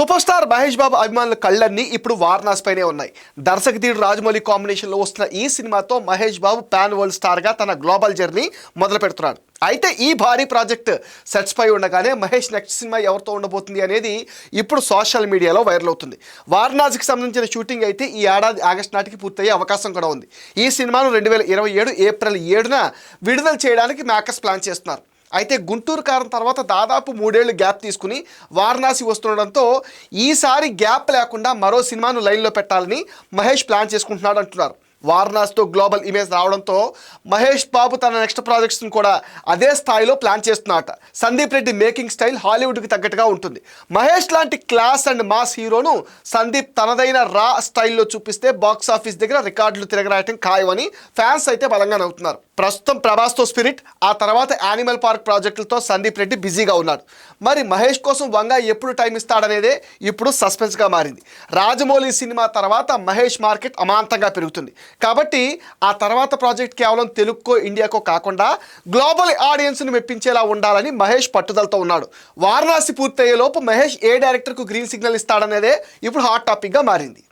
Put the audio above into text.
Super star Mahesh Babu అభిమానుల కళ్ళన్నీ ఇప్పుడు వారణాసి పైనే ఉన్నాయి. దర్శకధీరుడు రాజమౌళి కాంబినేషన్లో వస్తున్న ఈ సినిమాతో మహేష్ బాబు పాన్ వరల్డ్ స్టార్గా తన గ్లోబల్ జర్నీ మొదలు పెడుతున్నాడు. అయితే ఈ భారీ ప్రాజెక్ట్ సెట్స్ పై ఉండగానే మహేష్ నెక్స్ట్ సినిమా ఎవరితో ఉండబోతుంది అనేది ఇప్పుడు సోషల్ మీడియాలో వైరల్ అవుతుంది. వారణాసికి సంబంధించిన షూటింగ్ అయితే ఈ ఏడాది ఆగస్టు నాటికి పూర్తయ్యే అవకాశం కూడా ఉంది. ఈ సినిమాను 2027 ఏప్రిల్ 7న విడుదల చేయడానికి మేకర్స్ ప్లాన్ చేస్తున్నారు. అయితే గుంటూరు కారం తర్వాత దాదాపు 3 ఏళ్ళు గ్యాప్ తీసుకుని వారణాసి వస్తుండడంతో ఈసారి గ్యాప్ లేకుండా మరో సినిమాను లైన్లో పెట్టాలని మహేష్ ప్లాన్ చేసుకుంటున్నాడు అంటున్నారు. వారణాసితో గ్లోబల్ ఇమేజ్ రావడంతో మహేష్ బాబు తన నెక్స్ట్ ప్రాజెక్ట్స్ని కూడా అదే స్థాయిలో ప్లాన్ చేస్తున్నట. సందీప్ రెడ్డి మేకింగ్ స్టైల్ హాలీవుడ్కి తగ్గట్టుగా ఉంటుంది. మహేష్ లాంటి క్లాస్ అండ్ మాస్ హీరోను సందీప్ తనదైన రా స్టైల్లో చూపిస్తే బాక్స్ ఆఫీస్ దగ్గర రికార్డులు తిరగరాయటం ఖాయమని ఫ్యాన్స్ అయితే బలంగా నవ్వుతున్నారు. ప్రస్తుతం ప్రభాస్తో స్పిరిట్, ఆ తర్వాత యానిమల్ పార్క్ ప్రాజెక్టులతో సందీప్ రెడ్డి బిజీగా ఉన్నాడు. మరి మహేష్ కోసం వంగ ఎప్పుడు టైం ఇస్తాడనేదే ఇప్పుడు సస్పెన్స్గా మారింది. రాజమౌళి సినిమా తర్వాత మహేష్ మార్కెట్ అమాంతంగా పెరుగుతుంది కాబట్టి ఆ తర్వాత ప్రాజెక్ట్ కేవలం తెలుగుకో ఇండియాకో కాకుండా గ్లోబల్ ఆడియన్స్ని మెప్పించేలా ఉండాలని మహేష్ పట్టుదలతో ఉన్నాడు. వారణాసి పూర్తయ్యేలోపు మహేష్ ఏ డైరెక్టర్కు గ్రీన్ సిగ్నల్ ఇస్తాడనేదే ఇప్పుడు హాట్ టాపిక్గా మారింది.